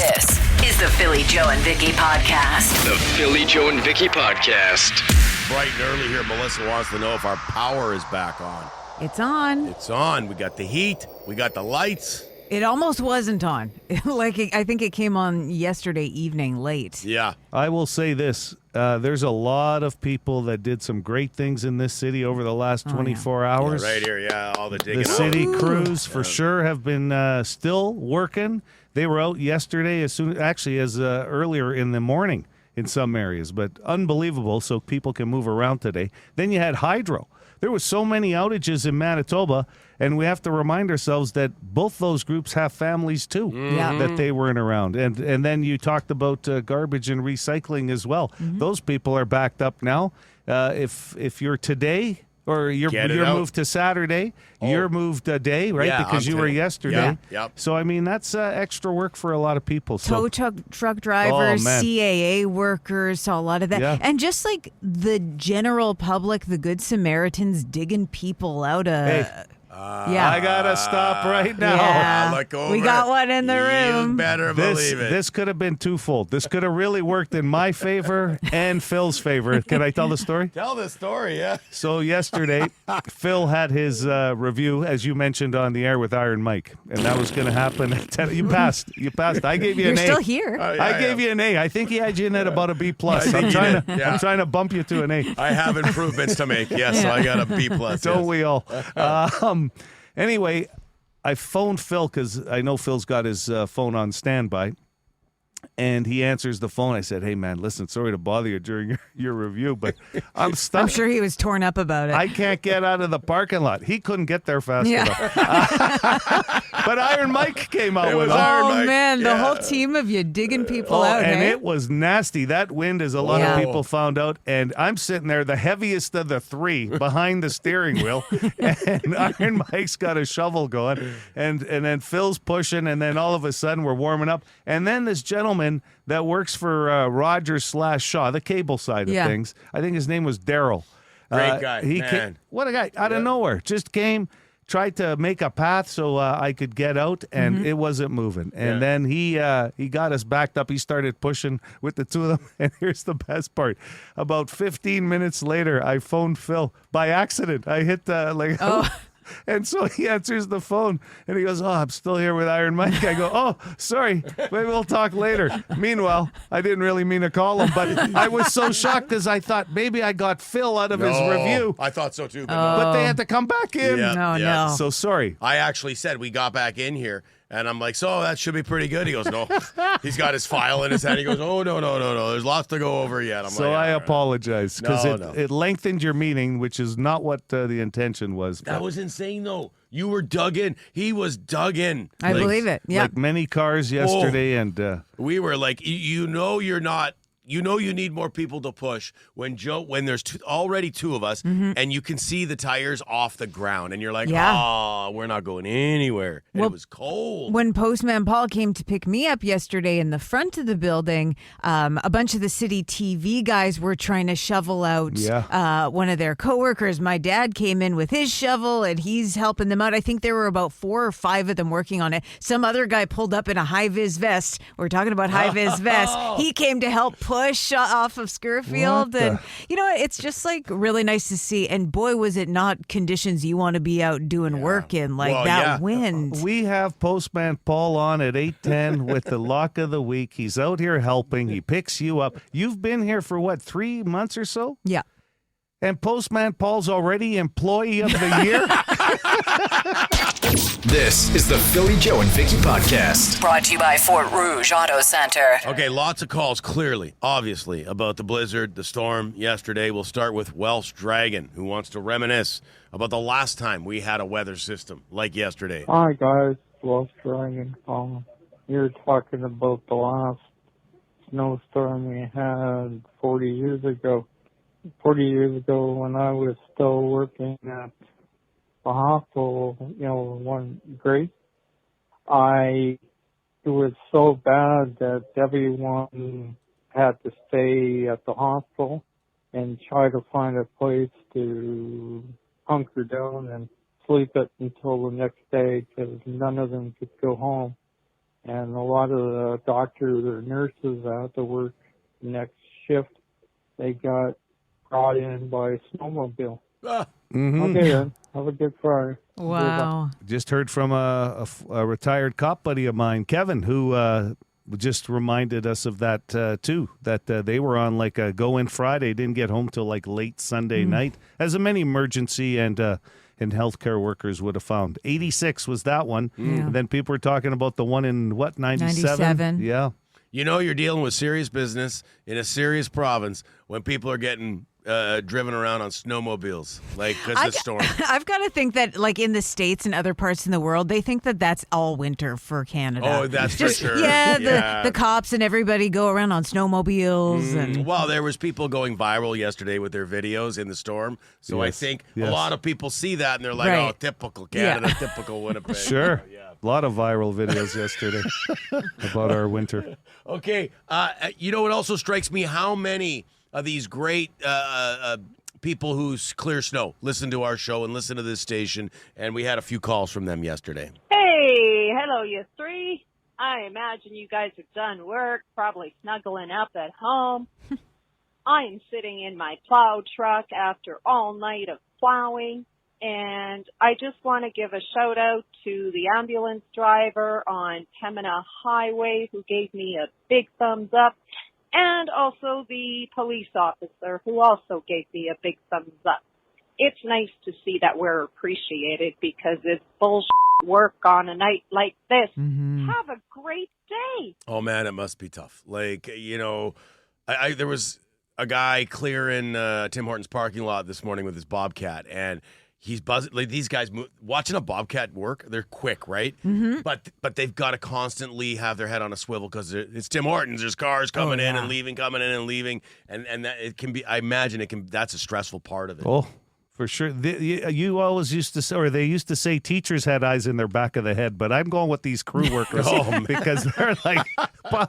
This is the Philly Joe and Vicki podcast. The Philly Joe and Vicki podcast. Bright and early here, Melissa wants to know if our power is back on. It's on. It's on. We got the heat. We got the lights. It almost wasn't on. I think it came on yesterday evening late. Yeah. I will say this. There's a lot of people that did some great things in this city over the last 24 hours. Yeah, right here, yeah. All the digging The out. city crews, for sure, have been still working. They were out yesterday as earlier in the morning in some areas, but unbelievable, so people can move around today. Then you had hydro. There was so many outages in Manitoba, and we have to remind ourselves that both those groups have families too that they weren't around. And then you talked about garbage and recycling as well. Those people are backed up now. If you're today or you're moved to Saturday, you're moved a day, right? Yeah, because you were yesterday. Yeah, yep. So, I mean, that's extra work for a lot of people. Tow truck drivers, CAA workers, saw a lot of that. Yeah. And just like the general public, the Good Samaritans digging people out of... I gotta stop right now. Yeah. Look over. We got one in the room. You better believe it. This could have been twofold. This could have really worked in my favor and Phil's favor. Can I tell the story? Tell the story, yeah. So yesterday, Phil had his review, as you mentioned on the air with Iron Mike, and that was going to happen at 10. You passed. I gave you an A. You're still here. I gave you an A. I think he had you in at about a B+. I'm trying to bump you to an A. I have improvements to make, yes, so I got a B+. Don't we all? Anyway, I phoned Phil because I know Phil's got his phone on standby. And he answers the phone. I said, hey, man, listen, sorry to bother you during your review, but I'm stuck. I'm sure he was torn up about it. I can't get out of the parking lot. He couldn't get there fast enough. But Iron Mike came out with him. Oh, man, the whole team of you digging people out, and hey? it was nasty. That wind, as a lot of people found out. And I'm sitting there, the heaviest of the three, behind the steering wheel. And Iron Mike's got a shovel going. And then Phil's pushing. And then all of a sudden, we're warming up. And then this gentleman that works for Rogers/Shaw, the cable side of things. I think his name was Daryl. Great guy, what a guy. Out of nowhere. Just came, tried to make a path so I could get out, and it wasn't moving. And then he got us backed up. He started pushing with the two of them. And here's the best part. About 15 minutes later, I phoned Phil by accident. I hit And so he answers the phone, and he goes, I'm still here with Iron Mike. I go, sorry, maybe we'll talk later. Meanwhile, I didn't really mean to call him, but I was so shocked because I thought maybe I got Phil out of his review. I thought so too, but But they had to come back in. No. So sorry. I actually said we got back in here, and I'm like, so that should be pretty good. He goes, no. He's got his file in his hand. He goes, no. There's lots to go over yet. I apologize because it lengthened your meeting, which is not what the intention was. That was insane, though. You were dug in. He was dug in. I believe it. Yeah. Like many cars yesterday. And we were like, you're not. You know you need more people to push when there's already two of us and you can see the tires off the ground and you're like, we're not going anywhere. And it was cold. When Postman Paul came to pick me up yesterday in the front of the building, a bunch of the city TV guys were trying to shovel out one of their coworkers. My dad came in with his shovel and he's helping them out. I think there were about 4 or 5 of them working on it. Some other guy pulled up in a high-vis vest. We're talking about high-vis vest. He came to help push off of Scurfield, and it's just like really nice to see. And boy, was it not conditions you want to be out doing work in, like wind. We have Postman Paul on at 8:10 with the lock of the week. He's out here helping. He picks you up. You've been here for what, 3 months or so? Yeah. And Postman Paul's already Employee of the Year. This is the Philly Joe and Vicki podcast. Brought to you by Fort Rouge Auto Center. Okay, lots of calls, clearly, obviously, about the blizzard, the storm yesterday. We'll start with Welsh Dragon, who wants to reminisce about the last time we had a weather system like yesterday. Hi, guys. Welsh Dragon. You're talking about the last snowstorm we had 40 years ago. 40 years ago when I was still working at the hospital, one grade, it was so bad that everyone had to stay at the hospital and try to find a place to hunker down and sleep it until the next day because none of them could go home. And a lot of the doctors or nurses that have to work next shift, they got brought in by snowmobile. Okay, then. Have a good Friday. Wow. Just heard from a retired cop buddy of mine, Kevin, who just reminded us of that too, that they were on like a go-in Friday, didn't get home till like late Sunday night, as many emergency and healthcare workers would have found. 86 was that one. And then people were talking about the one in, 97? Yeah. You know you're dealing with serious business in a serious province when people are getting driven around on snowmobiles, like because of the storm. I've got to think that, like in the States and other parts in the world, they think that that's all winter for Canada. Oh, that's just, for sure. Yeah, the cops and everybody go around on snowmobiles. And Well, there was people going viral yesterday with their videos in the storm. So I think a lot of people see that and they're like, oh, typical Canada, typical Winnipeg. Sure. A lot of viral videos yesterday about our winter. Okay. You know what also strikes me? How many of these great people who clear snow listen to our show and listen to this station, and we had a few calls from them yesterday. Hey, hello, you three. I imagine you guys are done work, probably snuggling up at home. I'm sitting in my plow truck after all night of plowing, and I just want to give a shout out to the ambulance driver on Pembina Highway who gave me a big thumbs up, and also the police officer who also gave me a big thumbs up. It's nice to see that we're appreciated because it's bullshit work on a night like this. Have a great day. Oh, man, it must be tough. Like, you know, there was a guy clearing Tim Hortons parking lot this morning with his Bobcat, and he's buzzing. Like, these guys watching a Bobcat work, they're quick, right? But they've got to constantly have their head on a swivel because it's Tim Hortons. There's cars coming in and leaving, coming in and leaving, and that it can be. I imagine it can. That's a stressful part of it. Oh, for sure. You always used to say, or they used to say, teachers had eyes in their back of the head, but I'm going with these crew workers because they're like,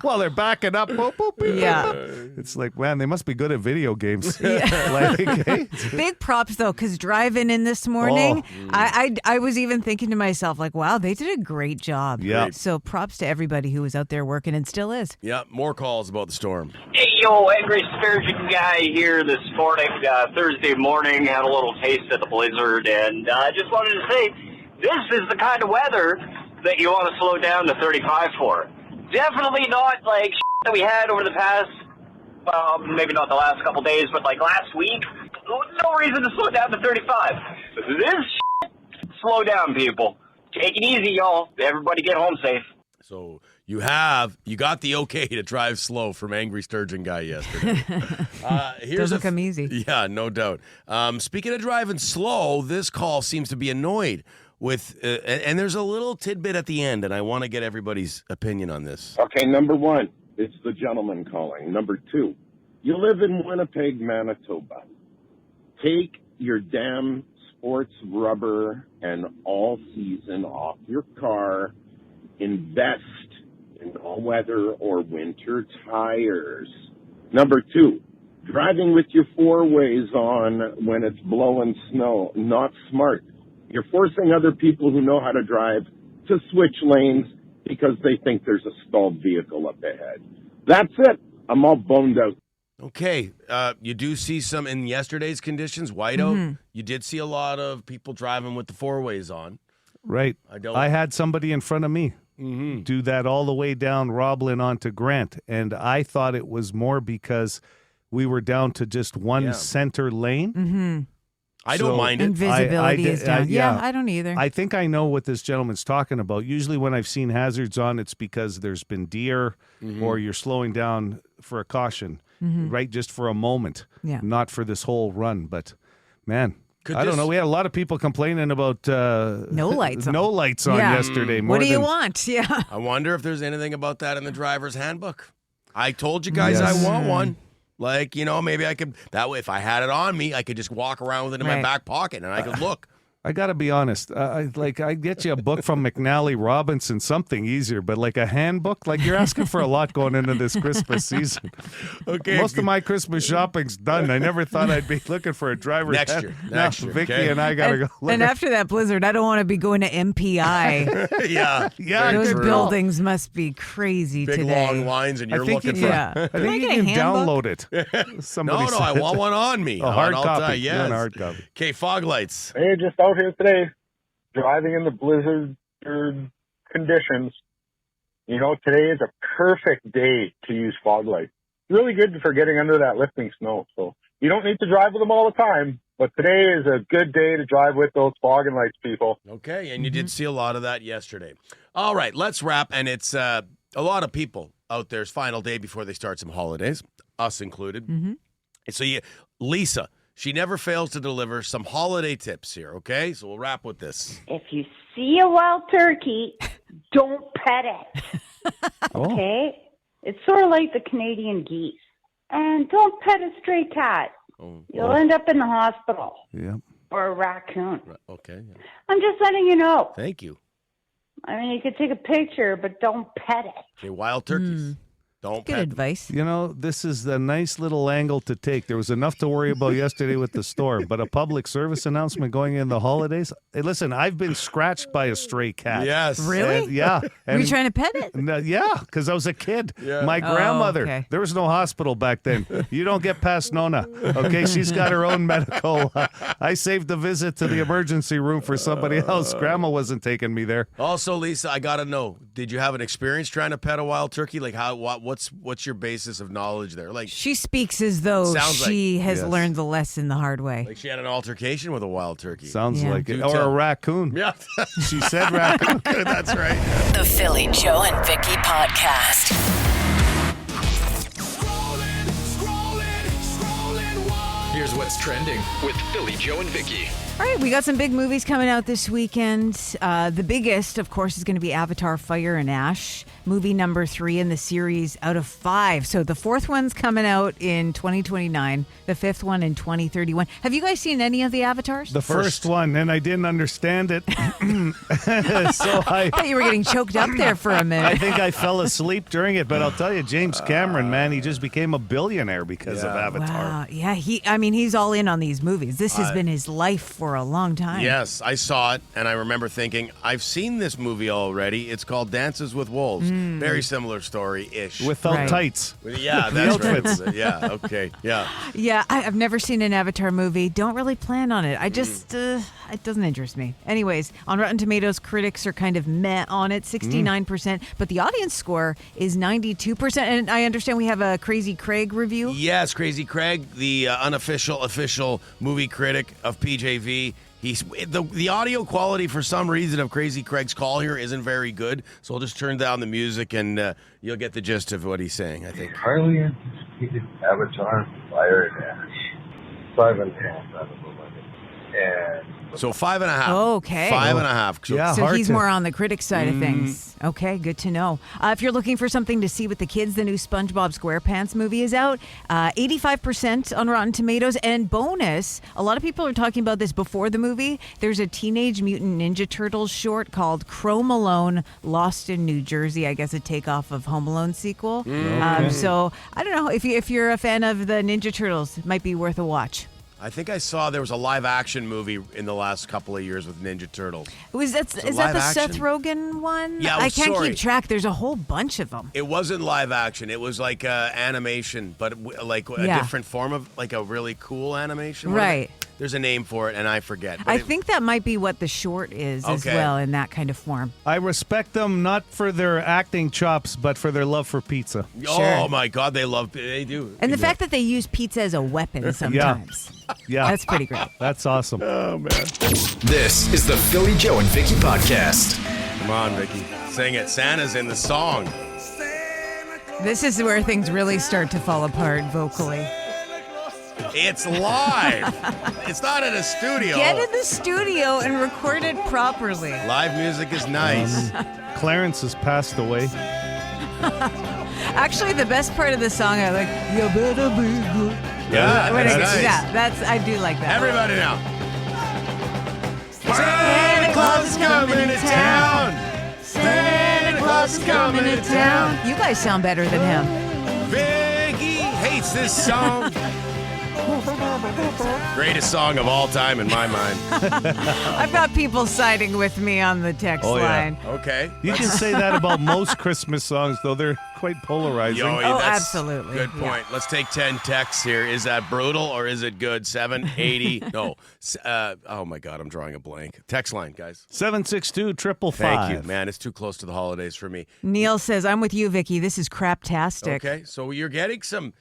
well, they're backing up. Boop, boop, boop, boop. It's like, man, they must be good at video games. Like, hey. Big props, though, because driving in this morning, I was even thinking to myself, like, wow, they did a great job. Yeah. So props to everybody who was out there working and still is. Yeah, more calls about the storm. Hey, yo, angry Sturgeon guy here this morning, Thursday morning, had a little taste of the blizzard, and I just wanted to say, this is the kind of weather that you want to slow down to 35 for. Definitely not like that we had over the past, maybe not the last couple days, but like last week. No reason to slow down to 35. This slow down, people. Take it easy, y'all. Everybody get home safe. So you got the okay to drive slow from Angry Sturgeon Guy yesterday. Doesn't come easy. Yeah, no doubt. Speaking of driving slow, this call seems to be annoyed with, and there's a little tidbit at the end, and I want to get everybody's opinion on this. Okay, number one, it's the gentleman calling. Number two, you live in Winnipeg, Manitoba. Take your damn sports rubber and all season off your car. Invest in all-weather or winter tires. Number two, driving with your four-ways on when it's blowing snow, not smart. You're forcing other people who know how to drive to switch lanes because they think there's a stalled vehicle up ahead. That's it. I'm all boned out. Okay, you do see some in yesterday's conditions, whiteout. You did see a lot of people driving with the four-ways on. Right. I had somebody in front of me do that all the way down Roblin onto Grant, and I thought it was more because we were down to just one center lane. I don't mind it. And visibility is down. I don't either. I think I know what this gentleman's talking about. Usually when I've seen hazards on, it's because there's been deer or you're slowing down for a caution, right? Just for a moment, not for this whole run. But, man, I don't know. We had a lot of people complaining about no lights on yesterday. What do you want? Yeah. I wonder if there's anything about that in the driver's handbook. I told you guys I want one. Like, you know, maybe I could, that way if I had it on me, I could just walk around with it in my back pocket and I could look. I got to be honest. I get you a book from McNally Robinson, something easier, but like a handbook, like you're asking for a lot going into this Christmas season. Okay. Most of my Christmas shopping's done. I never thought I'd be looking for a driver's Next year. Vicki okay. and I got to go. And after that blizzard, I don't want to be going to MPI. Yeah. Those true. buildings must be crazy Big today. long lines, and you're I think looking you for. can, I Can I think you get a can handbook? download it. Somebody No, I said. want one on me. A hard I'll copy. tell you, You want yes. a hard copy. Okay, fog lights. Hey, just out here today, driving in the blizzard conditions. You know, today is a perfect day to use fog lights. Really good for getting under that lifting snow. So you don't need to drive with them all the time, but today is a good day to drive with those fogging lights, people. Okay, and you did see a lot of that yesterday. All right, let's wrap, and it's a lot of people out there's final day before they start some holidays, us included. So Lisa, she never fails to deliver some holiday tips here, okay? So we'll wrap with this. If you see a wild turkey, don't pet it. Okay? It's sort of like the Canadian geese. And don't pet a stray cat. You'll end up in the hospital. Yeah. Or a raccoon. Okay. Yeah. I'm just letting you know. Thank you. I mean, you could take a picture, but don't pet it. Okay, wild turkeys. Don't Good pet them. advice. You know, this is a nice little angle to take. There was enough to worry about yesterday with the storm, but a public service announcement going in the holidays. Hey, listen, I've been scratched by a stray cat. Yes. Really? And, yeah. Were you trying to pet it? Yeah, because I was a kid. Yeah. My Oh, grandmother, okay. there was no hospital back then. You don't get past Nona. Okay, she's got her own medical. I saved the visit to the emergency room for somebody else. Grandma wasn't taking me there. Also, Lisa, I got to know, did you have an experience trying to pet a wild turkey? Like, what's your basis of knowledge there? Like, She speaks as though Sounds like- she has Yes. learned the lesson the hard way. she had an altercation with a wild turkey. Sounds Yeah. like it. Do Or tell. a raccoon. Yeah. She said raccoon. That's right. The Philly Joe and Vicki Podcast. Here's what's trending with Philly Joe and Vicki. All right, we got some big movies coming out this weekend. The biggest, of course, is going to be Avatar Fire and Ash, movie number 3 in the series out of 5. So the 4th one's coming out in 2029, the 5th one in 2031. Have you guys seen any of the Avatars? The first one, and I didn't understand it. So I thought you were getting choked up there for a I minute. think I fell asleep during it, but I'll tell you, James Cameron, man, he just became a billionaire because of Avatar. Wow. Yeah, he's all in on these movies. This has been his life for a long time. Yes, I saw it, and I remember thinking, I've seen this movie already. It's called Dances with Wolves. Very similar story-ish. Without Right. tights. Yeah, The that's outfits. right. Yeah, okay, yeah. Yeah, I've never seen an Avatar movie. Don't really plan on it. I just, it doesn't interest me. Anyways, on Rotten Tomatoes, critics are kind of meh on it, 69%, but the audience score is 92%. And I understand we have a Crazy Craig review. Yes, Crazy Craig, the official movie critic of PJV. He's the audio quality for some reason of Crazy Craig's call here isn't very good, so I'll just turn down the music and you'll get the gist of what he's saying, I think. Highly anticipated Avatar Fire and Ash. 5.5 out of 11. And So 5.5. Okay. 5.5. So Yeah. So hard he's to- more on the critic side of things. Okay, good to know. If you're looking for something to see with the kids, the new SpongeBob SquarePants movie is out. 85% on Rotten Tomatoes. And bonus, a lot of people are talking about this before the movie. There's a Teenage Mutant Ninja Turtles short called Chrome Alone Lost in New Jersey. I guess a takeoff of Home Alone sequel. So I don't know. If you're a fan of the Ninja Turtles, it might be worth a watch. I think I saw there was a live action movie in the last couple of years with Ninja Turtles. Is that live the Seth action? Rogen one? Yeah, I can't sorry. keep track. There's a whole bunch of them. It wasn't live action. It was like animation, but like a Yeah. different form of like a really cool animation. What are Right. they- There's a name for it, and I forget. But I it- think that might be what the short is as Okay. well in that kind of form. I respect them not for their acting chops, but for their love for pizza. Oh Sure. my God, they do. And the fact that they use pizza as a weapon sometimes. Yeah. That's pretty great. That's awesome. This is the Philly Joe and Vicki Podcast. Come on, Vicki, sing it. Santa's in the song. This is where things really start to fall apart vocally. It's live. It's not in a studio. Get in the studio and record it properly. Live music is nice. Clarence has passed away. Actually, the best part of the song, I like, you better be good. Yeah, When that's it- nice. Yeah, I do like that. Everybody now. Santa Claus is coming to town. Santa Claus is coming to town. You guys sound better than him. Vicky hates this song. Greatest song of all time in my mind. I've got people siding with me on the text line. Okay. You can say that about most Christmas songs, though. They're quite polarizing. Absolutely. Good point. Let's take 10 texts here. Is that brutal or is it good? 780. No. Oh, my God. I'm drawing a blank. Text line, guys. 762-555. Thank you, man. It's too close to the holidays for me. Neil says, I'm with you, Vicky. This is craptastic. Okay. So you're getting some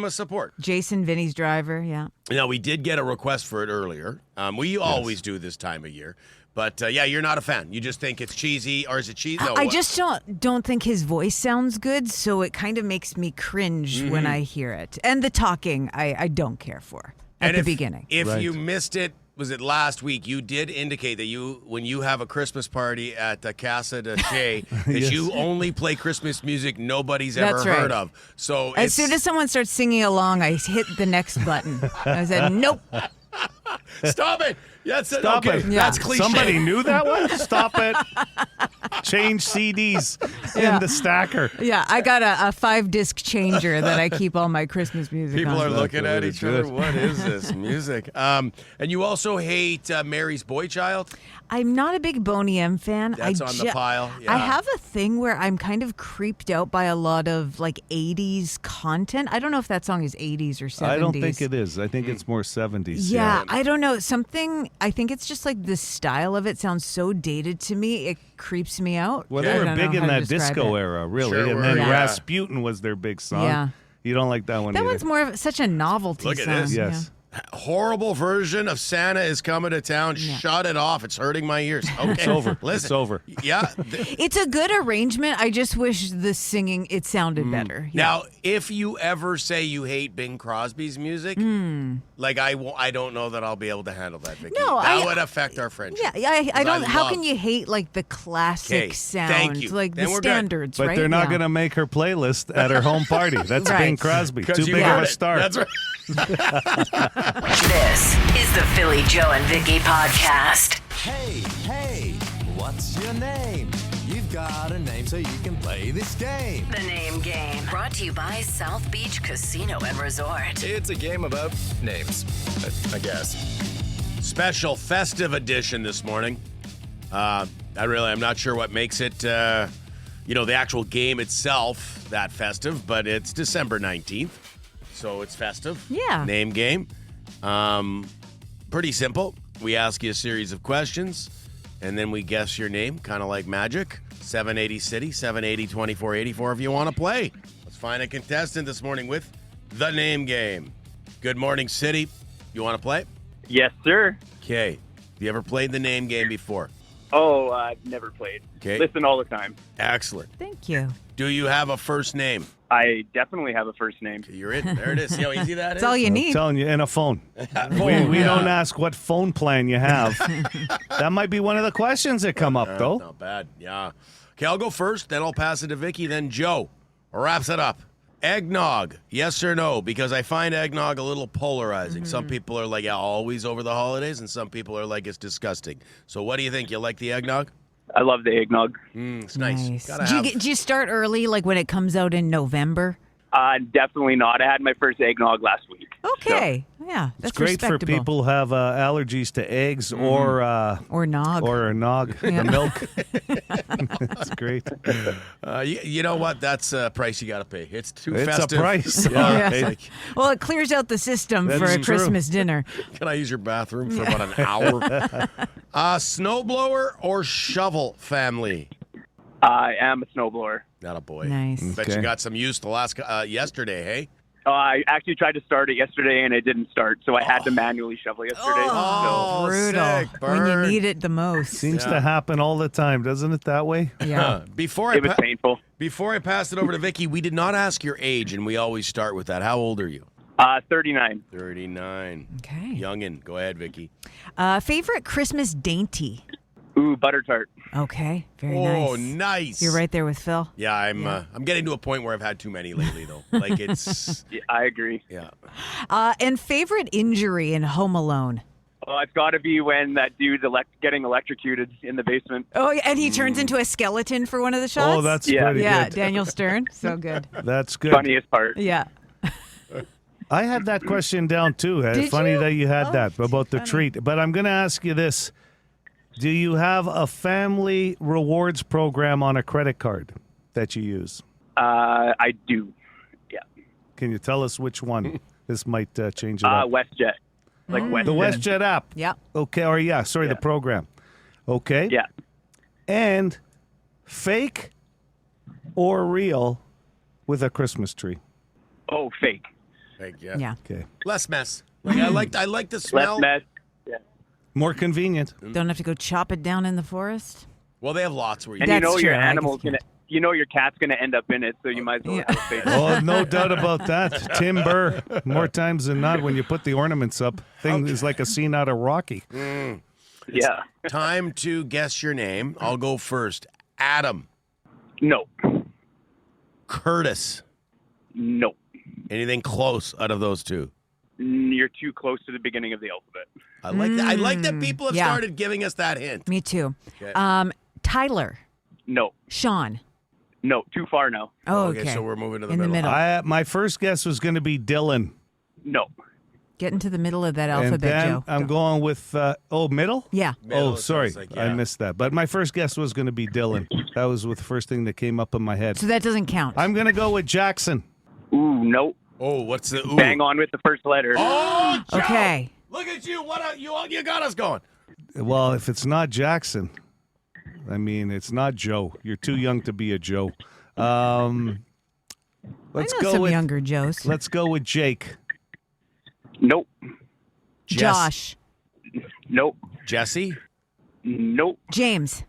support. Jason, Vinny's driver, yeah. Now, we did get a request for it earlier. We always do this time of year. But, you're not a fan. You just think it's cheesy, or is it cheesy? No, I just don't think his voice sounds good, so it kind of makes me cringe when I hear it. And the talking, I don't care for at the beginning. If you missed it, was it last week? You did indicate that when you have a Christmas party at the Casa de Che, that you only play Christmas music nobody's ever heard of. So as soon as someone starts singing along, I hit the next button. I said, nope. Stop it. Stop it. Yeah. That's cliche. Somebody knew that one? Stop it. Change CDs in the stacker. Yeah, I got a 5-disc changer that I keep all my Christmas music People on. are looking at each other. What is this music? And you also hate Mary's Boy Child? I'm not a big Boney M fan. That's on the pile. Yeah. I have a thing where I'm kind of creeped out by a lot of like 80s content. I don't know if that song is 80s or 70s. I don't think it is. I think it's more 70s. Yeah, I don't know. I think it's just like the style of it sounds so dated to me. It creeps me out. Well, they were big in that disco era, really. Sure and then Rasputin was their big song. Yeah. You don't like that one That either. one's more of such a novelty Look at song. this. Yes. Horrible version of Santa is coming to town. Shut it off. It's hurting my ears. Okay. It's over. Listen. It's over. Yeah. It's a good arrangement. I just wish the singing, it sounded better. Yeah. Now, if you ever say you hate Bing Crosby's music, like I don't know that I'll be able to handle that, Vicki. No, that would affect our friendship. Yeah, I don't. How can you hate like the classic sound, thank you. like Then the we're good. standards, But right? they're not going to make her playlist at her home party. That's Right. Bing Crosby. 'Cause Too you big heard of a it. star. That's right. This is the Philly Joe and Vicky podcast. Hey, what's your name? You've got a name so you can play this game. The Name Game, brought to you by South Beach Casino and Resort. It's a game about names, I guess. Special festive edition this morning. I'm not sure what makes it, the actual game itself that festive, but it's December 19th, so it's festive. Yeah. Name game. Pretty simple. We ask you a series of questions, and then we guess your name, kind of like magic. 780 City, 780-2484 if you want to play. Let's find a contestant this morning with the Name Game. Good morning, City. You want to play? Yes, sir. Okay. Have you ever played the Name Game before? Oh, I've never played. Okay. Listen all the time. Excellent. Thank you. Do you have a first name? I definitely have a first name. You're in. There it is. See how easy that That's is? all you I'm need. telling you, and a phone. We don't ask what phone plan you have. That might be one of the questions that come up, though. Not bad. Yeah. Okay, I'll go first, then I'll pass it to Vicky, then Joe wraps it up. Eggnog, yes or no? Because I find eggnog a little polarizing. Some people are like, yeah, always over the holidays, and some people are like, it's disgusting. So what do you think? You like the eggnog? I love the eggnog. It's nice. Do you start early, like when it comes out in November? Definitely not. I had my first eggnog last week. Okay. Yeah, that's It's great for respectable. people who have allergies to eggs or nog. Or a nog, Yeah. the milk. It's great. You know what? That's a price you got to pay. It's too It's festive. a price. Yeah. Yeah. Well, it clears out the system That for is a true. Christmas dinner. Can I use your bathroom for about an hour? Snowblower or shovel family? I am a snowblower. Not a boy. Nice. Bet you got some use yesterday, hey? I actually tried to start it yesterday and it didn't start, so I had to manually shovel yesterday. Oh, Brutal. sick, When you burn. need it the most. Seems to happen all the time, doesn't it, that way? Yeah. Before It was painful. Before I pass it over to Vicky, we did not ask your age, and we always start with that. How old are you? 39. 39. Okay. Youngin. Go ahead, Vicky. Favorite Christmas dainty? Ooh, butter tart. Okay. Very nice. Oh, nice. You're right there with Phil. Yeah, I'm getting to a point where I've had too many lately, though. Like, it's... Yeah, I agree. Yeah. And favorite injury in Home Alone? Well, it's got to be when that dude's getting electrocuted in the basement. Oh, yeah, and he turns into a skeleton for one of the shots? Oh, that's pretty good. Daniel Stern. So good. That's good. Funniest part. Yeah. I had that question down too. Did Funny you? that you had Oh, that about the funny. treat. But I'm going to ask you this. Do you have a family rewards program on a credit card that you use? I do. Yeah. Can you tell us which one? This might change it up. WestJet. Like WestJet. The WestJet app. Yeah. Okay. Or the program. Okay. Yeah. And fake or real with a Christmas tree? Oh, fake. Yeah. Okay. Less mess. Like I like the smell. Less mess. Yeah. More convenient. Don't have to go chop it down in the forest. Well, they have lots where you And That's you know your true. I animal's guess- gonna. You know your cat's gonna end up in it, so you might as well have a fake. Oh, no doubt about that. Tim Burr, more times than not, when you put the ornaments up, thing is like a scene out of Rocky. Yeah. Time to guess your name. I'll go first. Adam. No. Curtis. No. Anything close out of those two? You're too close to the beginning of the alphabet. I like that. I like that people have Yeah. started giving us that hint. Me too. Okay. Tyler. No. Sean. No. Too far now. Oh, Okay, so we're moving to the In middle. the middle. My first guess was going to be Dylan. No. Get into the middle of that And alphabet, then Joe. I'm going with, middle? Yeah. Middle, Oh, it sorry. sounds like, I yeah. missed that. But my first guess was going to be Dylan. That was the first thing that came up in my head. So that doesn't count. I'm going to go with Jackson. Ooh, no. Oh, what's the ooh? Bang on with the first letter. Oh, Joe! Okay. Look at you. You got us going. Well, if it's not Jackson, I mean, it's not Joe. You're too young to be a Joe. Let's I know go some with younger Joes. Let's go with Jake. Nope. Josh. Nope. Jesse. Nope. James.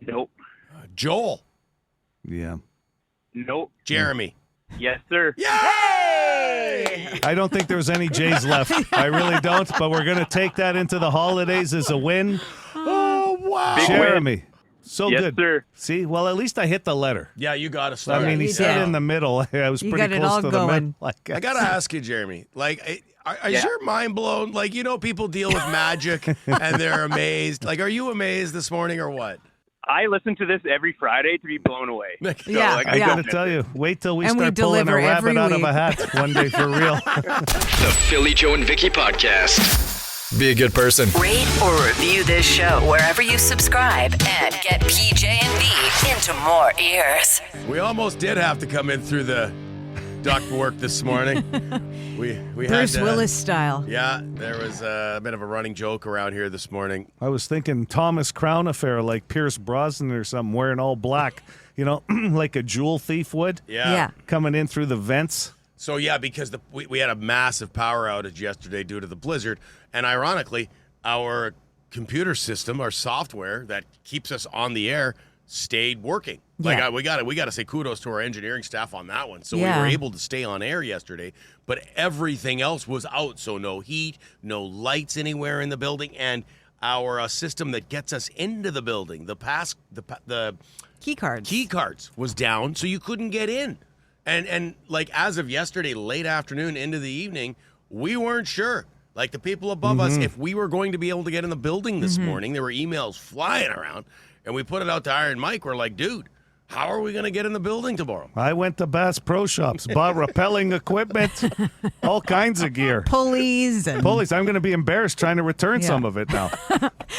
Nope. Joel. Yeah. Nope. Jeremy. Yes, sir. Yay! I don't think there's any J's left. I really don't, but we're going to take that into the holidays as a win. Oh, wow. Big Jeremy. So Yes, good. sir. See, well, at least I hit the letter. Yeah, you got to start. I mean, he you said did. in the middle. I was You pretty got it close all to the going. middle. Like, I got to ask you, Jeremy, like, is Yeah. your mind blown? Like, people deal with magic and they're amazed. Like, are you amazed this morning or what? I listen to this every Friday to be blown away. Yeah, like, I yeah. got to tell you, wait till we And we start pulling a deliver rabbit every out of week. a hat one day for real. The Philly Joe and Vicky Podcast. Be a good person. Rate or review this show wherever you subscribe and get PJ&B into more ears. We almost did have to come in through the ductwork this morning. We Bruce had Willis style. Yeah, there was a bit of a running joke around here this morning. I was thinking Thomas Crown affair, like Pierce Brosnan or something, wearing all black, like a jewel thief would. Yeah. Coming in through the vents. So yeah, because we had a massive power outage yesterday due to the blizzard, and ironically, our computer system, our software that keeps us on the air, stayed working. Like Yeah. we got to say kudos to our engineering staff on that one. So Yeah. we were able to stay on air yesterday, but everything else was out. So no heat, no lights anywhere in the building, and our system that gets us into the building, the Key cards. key cards was down, so you couldn't get in. And like as of yesterday, late afternoon into the evening, we weren't sure. Like the people above us, if we were going to be able to get in the building this morning, there were emails flying around, and we put it out to Iron Mike. We're like, dude, how are we going to get in the building tomorrow? I went to Bass Pro Shops, bought rappelling equipment, all kinds of gear. Pulleys. And Pulleys. I'm going to be embarrassed trying to return Yeah. some of it now.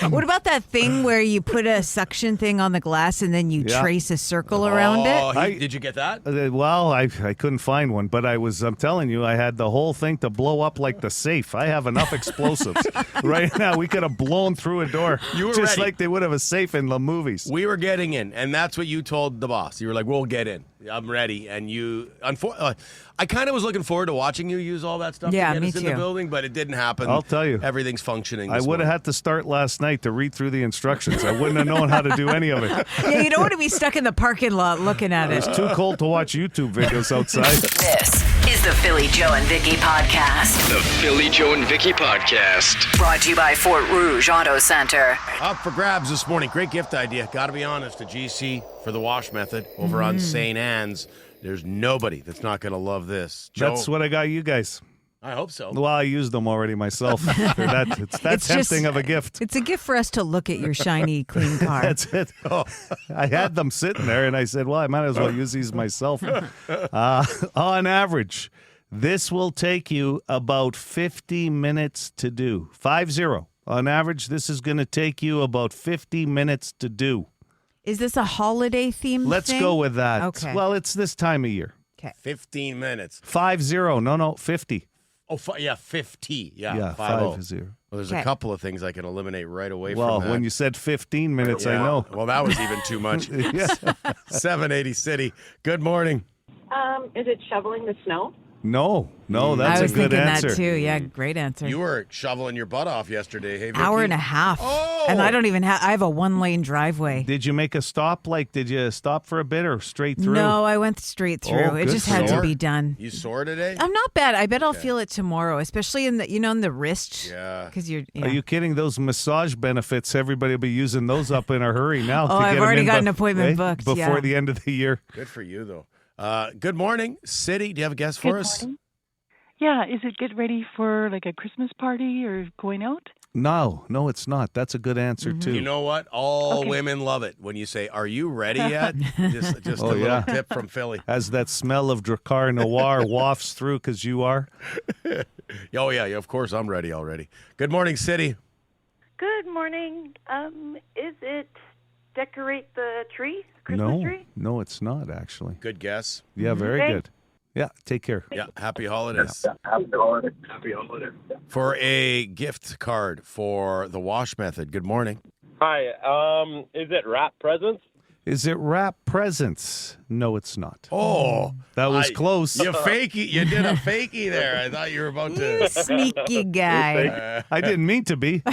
What about that thing where you put a suction thing on the glass and then you Yeah. trace a circle around it? Did you get that? Well, I couldn't find one, but I'm telling you, I had the whole thing to blow up like the safe. I have enough explosives. Right now, we could have blown through a door You were just ready. like they would have a safe in the movies. We were getting in, and that's what you told the boss. You were like, we'll get in. I'm ready. And you, I kind of was looking forward to watching you use all that stuff Yeah, to get me us in the too. building, but it didn't happen. I'll tell you. Everything's functioning. I would have had to start last night to read through the instructions. I wouldn't have known how to do any of it. Yeah, you don't want to be stuck in the parking lot looking at it. It's too cold to watch YouTube videos outside. This is the Philly Joe and Vicky Podcast. The Philly Joe and Vicky Podcast. Brought to you by Fort Rouge Auto Center. Up for grabs this morning. Great gift idea. Got to be honest, a GC for the wash method over on St. Anne's. There's nobody that's not going to love this. Joe, That's what I got you guys. I hope so. Well, I used them already myself. It's that tempting of a gift. It's a gift for us to look at your shiny, clean car. That's it. Oh, I had them sitting there, and I said, well, I might as well use these myself. On average, this will take you about 50 minutes to do. 50. On average, this is going to take you about 50 minutes to do. Is this a holiday themed Let's thing? go with that. Okay. Well, it's this time of year. Okay. 15 minutes. 50. No, 50. Oh, 50. Yeah, 50. Well, there's Okay. a couple of things I can eliminate right away Well, from that. when you said 15 minutes, I Yeah. know. Well, that was even too much. Yeah. 780 City. Good morning. Is it shoveling the snow? No, that's I was a good thinking answer. that too. Yeah, great answer. You were shoveling your butt off yesterday, hey, Vicki? Hour and a half. Oh! And I don't even have, I have a 1-lane driveway. Did you make a stop? Did you stop for a bit or straight through? No, I went straight through. Oh, it good just had Sore? to be done. You sore today? I'm not bad. I bet I'll feel it tomorrow, especially in the, in the wrist. Yeah. Because you're. Are you kidding? Those massage benefits, everybody will be using those up in a hurry now. Oh, to I've get 'em already in got an appointment booked, before yeah. the end of the year. Good for you, though. Good morning, City. Do you have a guess for us? Morning. Yeah, is it get ready for like a Christmas party or going out? No, it's not. That's a good answer too. You know what? All Okay. women love it when you say, "Are you ready yet?" just a little tip from Philly. As that smell of Dracar Noir wafts through, because you are. Oh yeah, of course I'm ready already. Good morning, City. Good morning. Is it decorate the tree? Christmas tree? No, it's not actually. Good guess. Yeah, very Okay. good. Yeah, take care. Yeah, happy holidays. Happy holiday. For a gift card for the wash method. Good morning. Hi. Is it wrap presents? Is it wrap presents? No, it's not. Oh, that was close. You did a fakey there. I thought you were about to. Sneaky guy. I didn't mean to be.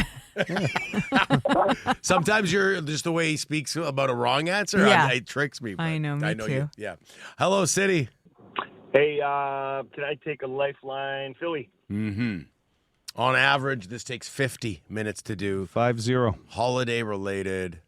Sometimes you're just the way he speaks about a wrong answer. Yeah. It tricks me. I know, me too. You. Yeah. Hello, City. Hey, can I take a lifeline, Philly? Mm-hmm. On average, this takes 50 minutes to do. 50. Holiday related.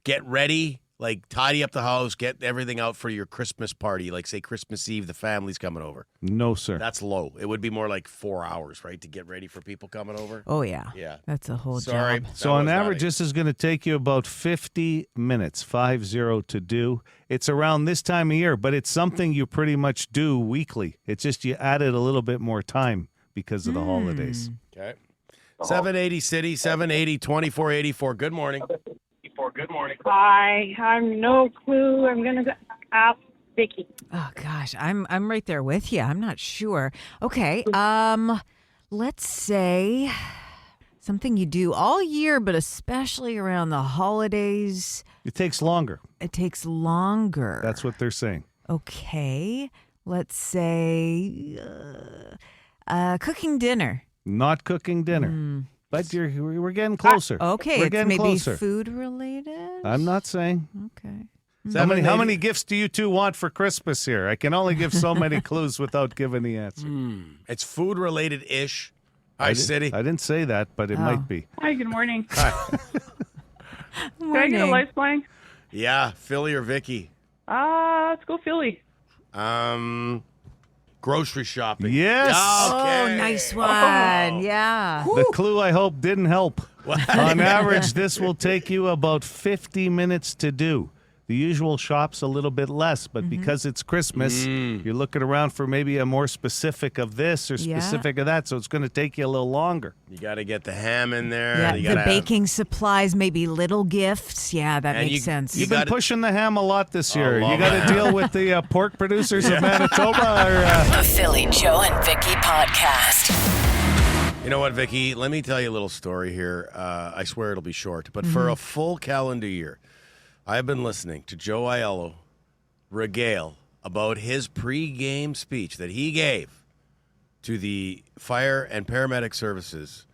Get ready. Like, tidy up the house, get everything out for your Christmas party. Like, say, Christmas Eve, the family's coming over. No, sir. That's low. It would be more like 4 hours, right, to get ready for people coming over? Oh, yeah. Yeah. That's a whole Sorry. job. So on average, this is going to take you about 50 minutes, 50 to do. It's around this time of year, but it's something you pretty much do weekly. It's just you added a little bit more time because of the holidays. Okay. 780 City, 780 2484. Good morning. Good morning. I have no clue. I'm going to ask Vicki. Oh gosh, I'm right there with you. I'm not sure. Okay, let's say something you do all year, but especially around the holidays. It takes longer. It takes longer. That's what they're saying. Okay, let's say cooking dinner. Not cooking dinner. But we're getting closer. Okay, we're it's getting maybe closer. food related. I'm not saying. Okay. How many gifts do you two want for Christmas here? I can only give so many clues without giving the answer. It's food related ish. Hi, City. I didn't say that, but it might be. Hi, good morning. Hi. Can I get a lifeline? Yeah, Philly or Vicki? Let's go Philly. Grocery shopping. Yes. Oh, nice one. Yeah. The clue, I hope, didn't help. On average, this will take you about 50 minutes to do. The usual shop's a little bit less, but because it's Christmas, you're looking around for maybe a more specific of this or specific of that, so it's going to take you a little longer. You got to get the ham in there. Yeah, You the gotta baking supplies, maybe little gifts. Yeah, that And makes sense. You've been pushing the ham a lot this year. love You got it. to deal with the pork producers of Manitoba? The Philly, Joe, and Vicki podcast. You know what, Vicki? Let me tell you a little story here. I swear it'll be short, but for a full calendar year, I've been listening to Joe Aiello regale about his pre-game speech that he gave to the fire and paramedic services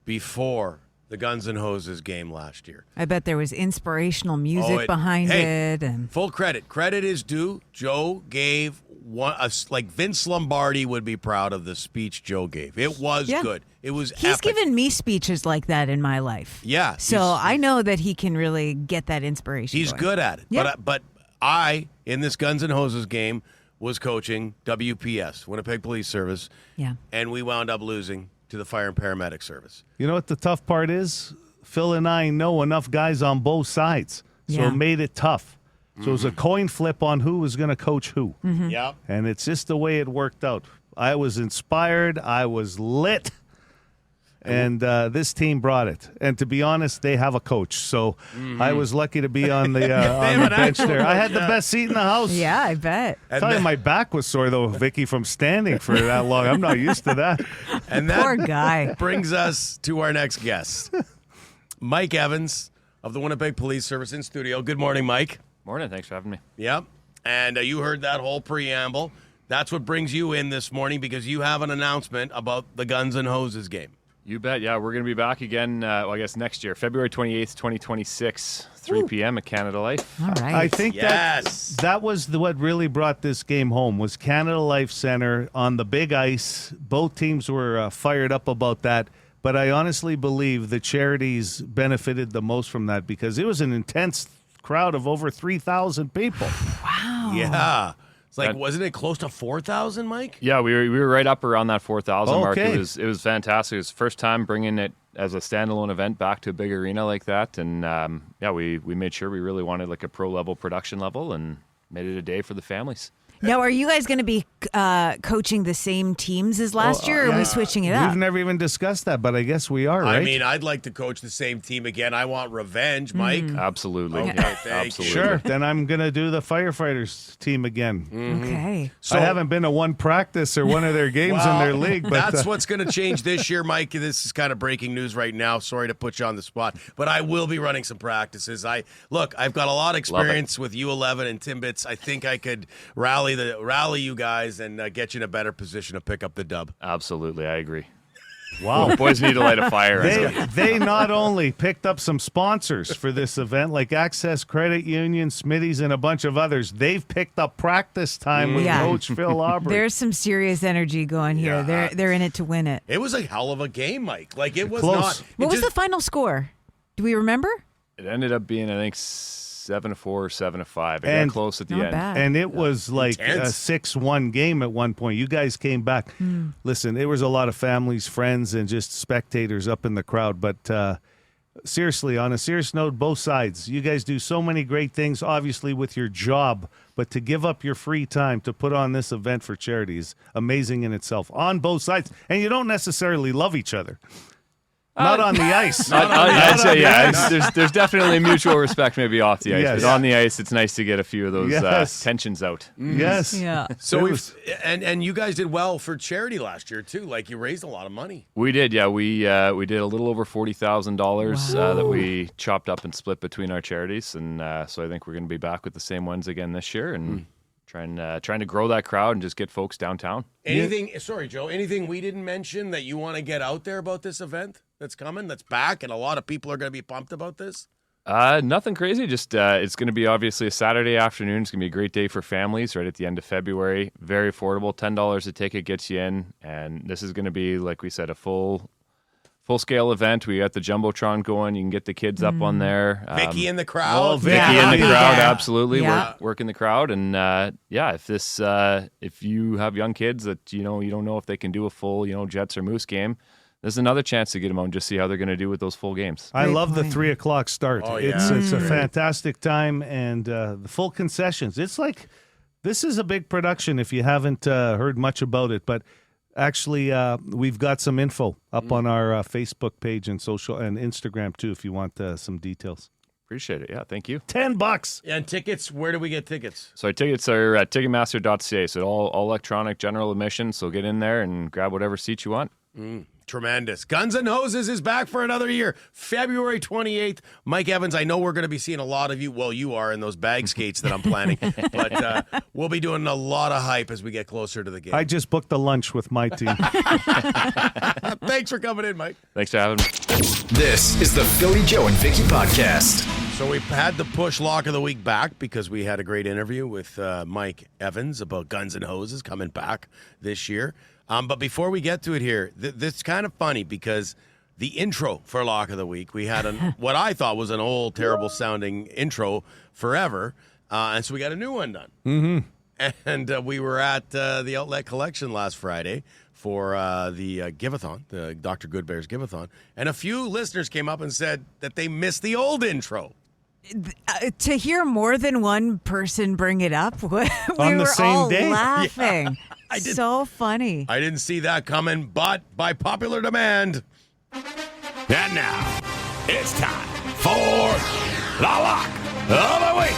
before the Guns N' Hoses game last year. I bet there was inspirational music behind it. And full credit. Credit is due. Joe gave like Vince Lombardi would be proud of the speech Joe gave. It was good. It was He's epic. given me speeches like that in my life. Yeah. So I know that he can really get that inspiration. He's going. good at it. Yeah. But I, in this Guns N' Hoses game, was coaching WPS, Winnipeg Police Service. Yeah. And we wound up losing to the Fire and Paramedic Service. You know what the tough part is? Phil and I know enough guys on both sides, so Yeah. it made it tough. So it was a coin flip on who was going to coach who. Yep. And it's just the way it worked out. I was inspired. I was lit. And this team brought it. And to be honest, they have a coach. So I was lucky to be on the bench there. I had the best seat in the house. Yeah, I bet. I tell you, my back was sore, though, Vicki, from standing for that long. I'm not used to that. And that Poor guy. brings us to our next guest, Mike Evans of the Winnipeg Police Service in studio. Good morning, Mike. Morning. Thanks for having me. Yep. And you heard that whole preamble. That's what brings you in this morning because you have an announcement about the Guns and Hoses game. You bet. Yeah, we're going to be back again, I guess next year, February 28th, 2026, 3 p.m. at Canada Life. All right. I think that was what really brought this game home was Canada Life Center on the big ice. Both teams were fired up about that. But I honestly believe the charities benefited the most from that because it was an intense crowd of over 3,000 people. Wow. Yeah. It's like, wasn't it close to 4,000, Mike? Yeah, we were right up around that 4,000 mark. Okay. It was fantastic. It was the first time bringing it as a standalone event back to a big arena like that. And, we made sure we really wanted like a pro-level production level and made it a day for the families. Now, are you guys going to be coaching the same teams as last year, or are we switching it up? We've never even discussed that, but I guess we are, right? I mean, I'd like to coach the same team again. I want revenge, Mike. Absolutely. Okay, Yeah, thank absolutely. you. Sure. Then I'm going to do the firefighters team again. Okay. I haven't been to one practice or one of their games in their league. But That's what's going to change this year, Mike. This is kind of breaking news right now. Sorry to put you on the spot, but I will be running some practices. I've got a lot of experience with U11 and Timbits. I think I could rally you guys and get you in a better position to pick up the dub. Absolutely. I agree. Wow. Boys need to light a fire. They not only picked up some sponsors for this event, like Access Credit Union, Smitty's, and a bunch of others. They've picked up practice time with Coach Phil Aubrey. There's some serious energy going here. Yeah. They're in it to win it. It was a hell of a game, Mike. Like, it was Close. not. What was the final score? Do we remember? It ended up being, I think, 7-4 or 7-5. It And- got close at the Not end. bad. And it was like a 6-1 game at one point. You guys came back. Listen, there was a lot of families, friends, and just spectators up in the crowd. But seriously, on a serious note, both sides, you guys do so many great things, obviously, with your job. But to give up your free time to put on this event for charity is amazing in itself on both sides. And you don't necessarily love each other. Not on the ice. I'd say, there's definitely mutual respect maybe off the ice. Yes. But on the ice, it's nice to get a few of those tensions out. Yes. Yeah. So and you guys did well for charity last year too. Like, you raised a lot of money. We did, yeah. We did a little over $40,000 that we chopped up and split between our charities, and so I think we're going to be back with the same ones again this year, and trying to grow that crowd and just get folks downtown. Sorry, Joe, anything we didn't mention that you want to get out there about this event that's coming, that's back, and a lot of people are going to be pumped about this? Nothing crazy. Just it's going to be obviously a Saturday afternoon. It's going to be a great day for families right at the end of February. Very affordable. $10 a ticket gets you in, and this is going to be, like we said, a full-scale event. We got the Jumbotron going. You can get the kids up on there. Vicky in the crowd. Vicky in the crowd, Yeah. absolutely. Yeah. Working the crowd. And, if you have young kids that, you don't know if they can do a full, Jets or Moose game, there's another chance to get them out and just see how they're going to do with those full games. I Great love the point. 3:00 start. Oh, It's yeah. a fantastic time, and the full concessions. It's like this is a big production if you haven't heard much about it. But actually, we've got some info up on our Facebook page and social and Instagram too. If you want some details. Appreciate it. Yeah, thank you. $10. And tickets, where do we get tickets? So our tickets are at Ticketmaster.ca. So all electronic, general admission. So get in there and grab whatever seat you want. Tremendous. Guns N' Hoses is back for another year. February 28th. Mike Evans, I know we're going to be seeing a lot of you. Well, you are in those bag skates that I'm planning. But we'll be doing a lot of hype as we get closer to the game. I just booked a lunch with my team. Thanks for coming in, Mike. Thanks for having me. This is the Philly Joe and Vicky podcast. So we've had the push lock of the week back because we had a great interview with Mike Evans about Guns N' Hoses coming back this year. But before we get to it here, this is kind of funny because the intro for Lock of the Week, we had what I thought was an old, terrible sounding intro forever. And so we got a new one done. Mm-hmm. And we were at the Outlet Collection last Friday for the Give-a-thon, the Dr. Goodbear's Give-a-thon. And a few listeners came up and said that they missed the old intro. To hear more than one person bring it up, we On the were same all day? laughing. So funny. I didn't see that coming, but by popular demand. And now, it's time for the Lock of the Week.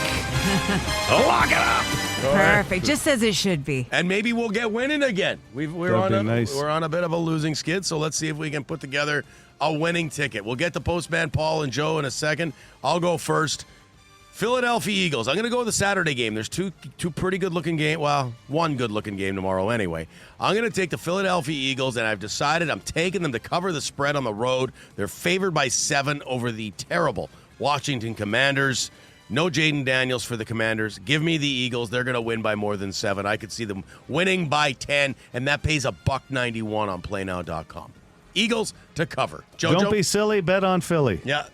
Lock it up. Perfect. Just as it should be. And maybe we'll get winning again. We're on a bit of a losing skid, so let's see if we can put together a winning ticket. We'll get to Postman Paul and Joe in a second. I'll go first. Philadelphia Eagles. I'm going to go with the Saturday game. There's two pretty good-looking games. Well, one good-looking game tomorrow anyway. I'm going to take the Philadelphia Eagles, and I've decided I'm taking them to cover the spread on the road. They're favored by 7 over the terrible Washington Commanders. No Jaden Daniels for the Commanders. Give me the Eagles. They're going to win by more than 7. I could see them winning by 10, and that pays $1.91 on playnow.com. Eagles to cover. JoJo? Don't be silly. Bet on Philly. Yeah.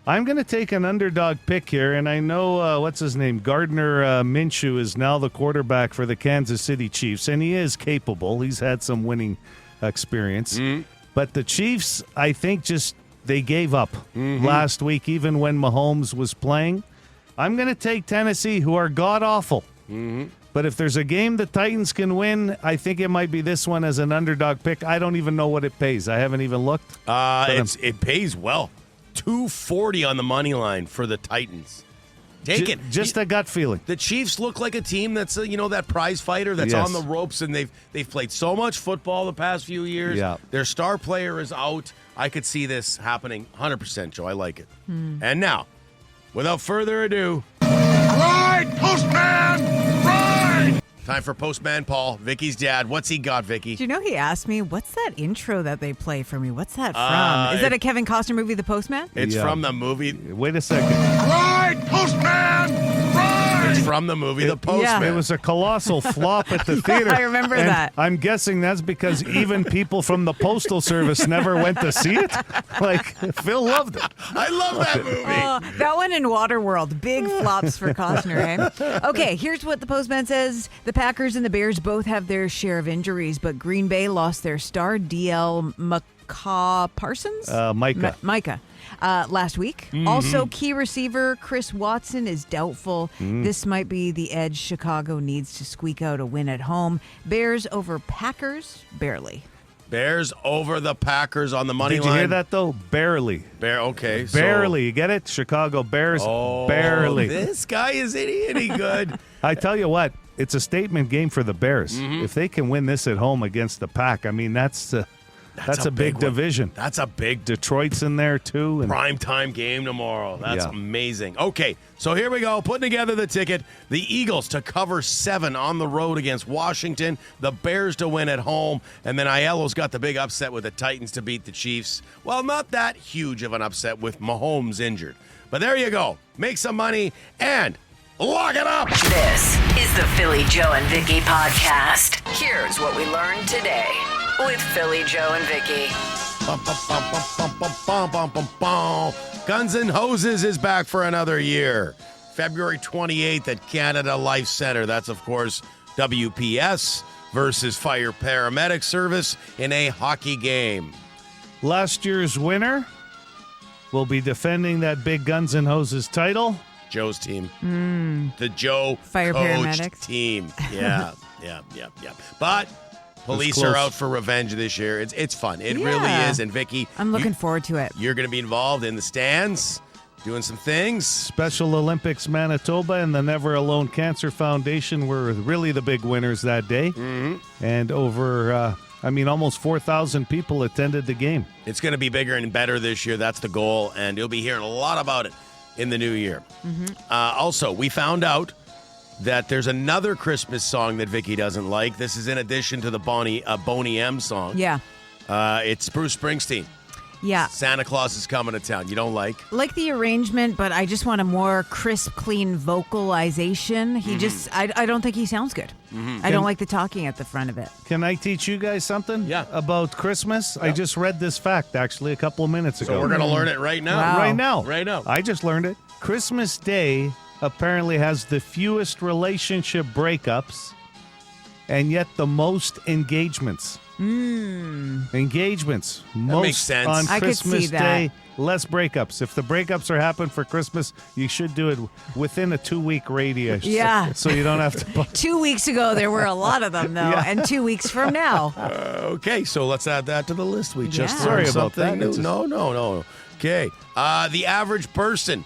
I'm going to take an underdog pick here, and I know, what's his name? Gardner Minshew is now the quarterback for the Kansas City Chiefs, and he is capable. He's had some winning experience. But the Chiefs, I think, they gave up last week, even when Mahomes was playing. I'm going to take Tennessee, who are god-awful. But if there's a game the Titans can win, I think it might be this one as an underdog pick. I don't even know what it pays. I haven't even looked. It pays well. $2.40 on the money line for the Titans. Take it. Just a gut feeling. The Chiefs look like a team that's that prize fighter that's on the ropes, and they've played so much football the past few years. Yeah. Their star player is out. I could see this happening 100%, Joe. I like it. And now, without further ado, Ride, Postman! Ride! time for Postman Paul, Vicky's dad. What's he got, Vicky? Do you know he asked me, what's that intro that they play for me? What's that from? Is that a Kevin Costner movie, The Postman? It's from the movie. Wait a second. Ride, Postman! Ride! It's from the movie The Postman. It was a colossal flop at the theater. I remember and that. I'm guessing that's because even people from the Postal Service never went to see it. Like, Phil loved it. I love that movie. That one in Waterworld. Big flops for Costner, eh? Okay, here's what the Postman says. The Packers and the Bears both have their share of injuries, but Green Bay lost their star, D.L. Parsons? Micah. Last week. Also, key receiver Chris Watson is doubtful. This might be the edge Chicago needs to squeak out a win at home. Bears over Packers, barely. Bears over the Packers on the money line. Did you hear that, though? Barely. Okay. Barely. You get it? Chicago Bears, barely. This guy is any good. I tell you what, it's a statement game for the Bears. If they can win this at home against the Pack, I mean, that's a big division. That's a big. Detroit's in there, too. And Primetime game tomorrow. That's amazing. Okay, so here we go. Putting together the ticket. The Eagles to cover 7 on the road against Washington. The Bears to win at home. And then Aiello's got the big upset with the Titans to beat the Chiefs. Well, not that huge of an upset with Mahomes injured. But there you go. Make some money and lock it up. This is the Philly Joe and Vicki podcast. Here's what we learned today with Philly Joe and Vicki. Guns N' Hoses is back for another year. February 28th at Canada Life Center. That's, of course, WPS versus Fire Paramedic Service in a hockey game. last year's winner will be defending that big Guns N' Hoses title. Joe's team. The Joe Fire coached paramedics. team. Yeah. But police are out for revenge this year. It's fun. It really is. And Vicki, I'm looking forward to it. You're going to be involved in the stands, doing some things. Special Olympics Manitoba and the Never Alone Cancer Foundation were really the big winners that day. Mm-hmm. And over, almost 4,000 people attended the game. It's going to be bigger and better this year. That's the goal. And you'll be hearing a lot about it in the new year. Mm-hmm. Also, we found out that there's another Christmas song that Vicki doesn't like. This is in addition to the Boney M song. Yeah. It's Bruce Springsteen. Yeah. Santa Claus is coming to town. You don't like? Like the arrangement, but I just want a more crisp, clean vocalization. He just, I don't think he sounds good. Mm-hmm. I don't like the talking at the front of it. Can I teach you guys something about Christmas? Yeah. I just read this fact, actually, a couple of minutes ago. So we're going to learn it right now. Wow. Right now. I just learned it. Christmas Day apparently has the fewest relationship breakups and yet the most engagements. Engagements. Most makes sense. on I could Christmas see that. Day, less breakups. If the breakups are happening for Christmas, you should do it within a 2-week radius. Yeah. So you don't have to. 2 weeks ago, there were a lot of them, though, Yeah. and 2 weeks from now. Okay, so let's add that to the list. We just Yeah. Sorry learned about something that. new. No. Okay. The average person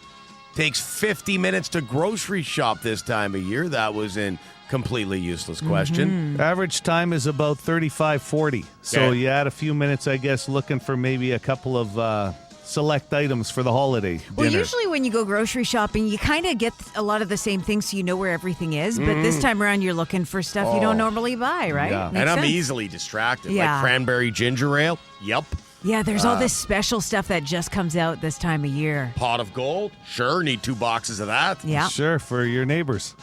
takes 50 minutes to grocery shop this time of year. That was in completely useless question. Average time is about 35-40. So Okay. you add a few minutes, I guess, looking for maybe a couple of select items for the holiday Well, dinner. usually when you go grocery shopping, you kind of get a lot of the same things, so you know where everything is. But this time around, you're looking for stuff you don't normally buy, right? Yeah. Makes And I'm sense. easily distracted. Yeah. Like cranberry ginger ale. Yep. Yeah, there's all this special stuff that just comes out this time of year. Pot of gold. Sure, need 2 boxes of that. Yeah. Sure, for your neighbors.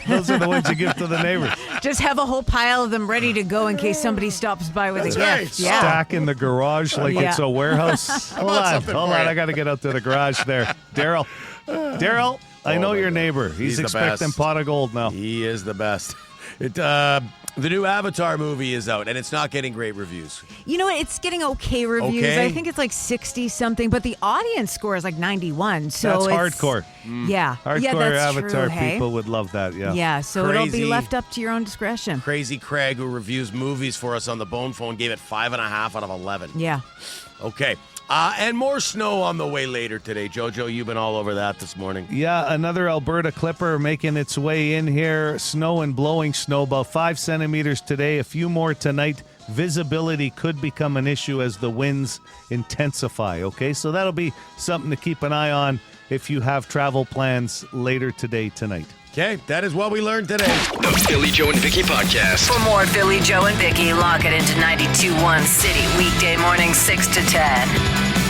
Those are the ones you give to the neighbors. Just have a whole pile of them ready to go in case somebody stops by with That's a right. gift. Yeah. Stack in the garage like Yeah. it's a warehouse. Hold on. something Hold for on. you. I got to get out to the garage there. Daryl. Daryl, I know my your God. neighbor. He's the expecting best. pot of gold now. He is the best. The new Avatar movie is out, and it's not getting great reviews. You know what? It's getting okay reviews. Okay. I think it's like 60 something, but the audience score is like 91. So That's it's hardcore. Yeah. Hardcore yeah, that's Avatar true, hey? people would love that. Yeah. Yeah, so it'll be Crazy. left up to your own discretion. Crazy Craig, who reviews movies for us on the Bone Phone, gave it 5.5 out of 11. Yeah. Okay. And more snow on the way later today. Jojo, you've been all over that this morning. Yeah, another Alberta Clipper making its way in here. Snow and blowing snow, about 5 centimeters today, a few more tonight. Visibility could become an issue as the winds intensify, okay? So that'll be something to keep an eye on if you have travel plans later today, tonight. Okay, that is what we learned today. The Philly Joe and Vicki Podcast. For more Philly Joe and Vicki, lock it into 92.1 City weekday morning 6 to 10.